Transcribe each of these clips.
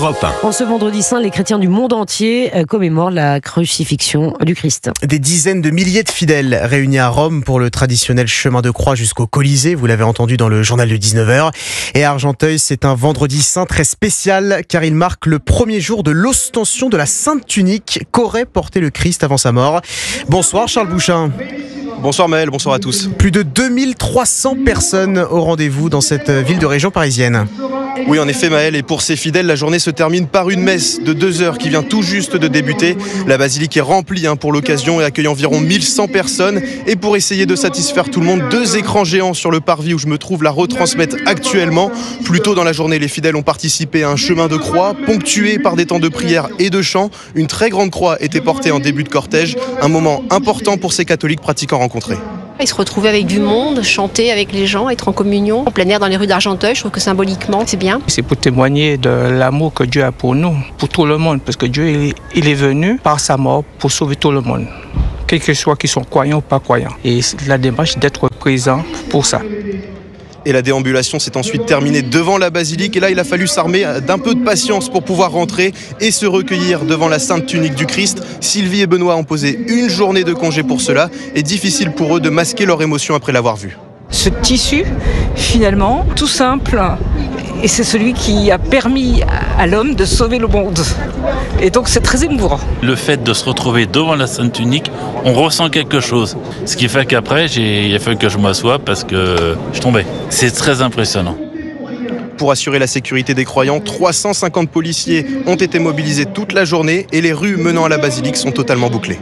Europe 1. En ce vendredi saint, les chrétiens du monde entier commémorent la crucifixion du Christ. Des dizaines de milliers de fidèles réunis à Rome pour le traditionnel chemin de croix jusqu'au Colisée. Vous l'avez entendu dans le journal de 19h. Et à Argenteuil, c'est un vendredi saint très spécial car il marque le premier jour de l'ostension de la Sainte Tunique qu'aurait porté le Christ avant sa mort. Bonsoir Charles Bouchin. Bonsoir Maël, bonsoir à tous. Plus de 2300 personnes au rendez-vous dans cette ville de région parisienne. Oui, en effet Maël, et pour ces fidèles, la journée se termine par une messe de 2 heures qui vient tout juste de débuter. La basilique est remplie pour l'occasion et accueille environ 1100 personnes. Et pour essayer de satisfaire tout le monde, 2 écrans géants sur le parvis où je me trouve la retransmettent actuellement. Plus tôt dans la journée, les fidèles ont participé à un chemin de croix ponctué par des temps de prière et de chant. Une très grande croix était portée en début de cortège, un moment important pour ces catholiques pratiquants rencontrés. Ils se retrouvaient avec du monde, chanter avec les gens, être en communion, en plein air dans les rues d'Argenteuil. Je trouve que symboliquement, c'est bien. C'est pour témoigner de l'amour que Dieu a pour nous, pour tout le monde, parce que Dieu il est venu par sa mort pour sauver tout le monde, quels que soient qu'ils sont croyants ou pas croyants. Et la démarche d'être présent pour ça. Et la déambulation s'est ensuite terminée devant la basilique. Et là, il a fallu s'armer d'un peu de patience pour pouvoir rentrer et se recueillir devant la Sainte Tunique du Christ. Sylvie et Benoît ont posé une journée de congé pour cela. Et difficile pour eux de masquer leur émotion après l'avoir vu. Ce tissu, finalement, tout simple, et c'est celui qui a permis à l'homme de sauver le monde. Et donc c'est très émouvant. Le fait de se retrouver devant la Sainte Tunique, on ressent quelque chose. Ce qui fait qu'après, il a fallu que je m'assoie parce que je tombais. C'est très impressionnant. Pour assurer la sécurité des croyants, 350 policiers ont été mobilisés toute la journée et les rues menant à la basilique sont totalement bouclées.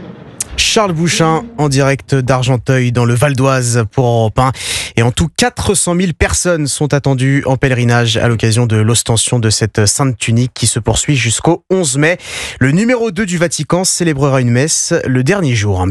Charles Bouchin en direct d'Argenteuil dans le Val d'Oise pour Europe 1. Et en tout, 400 000 personnes sont attendues en pèlerinage à l'occasion de l'ostension de cette Sainte Tunique qui se poursuit jusqu'au 11 mai. Le numéro 2 du Vatican célébrera une messe le dernier jour.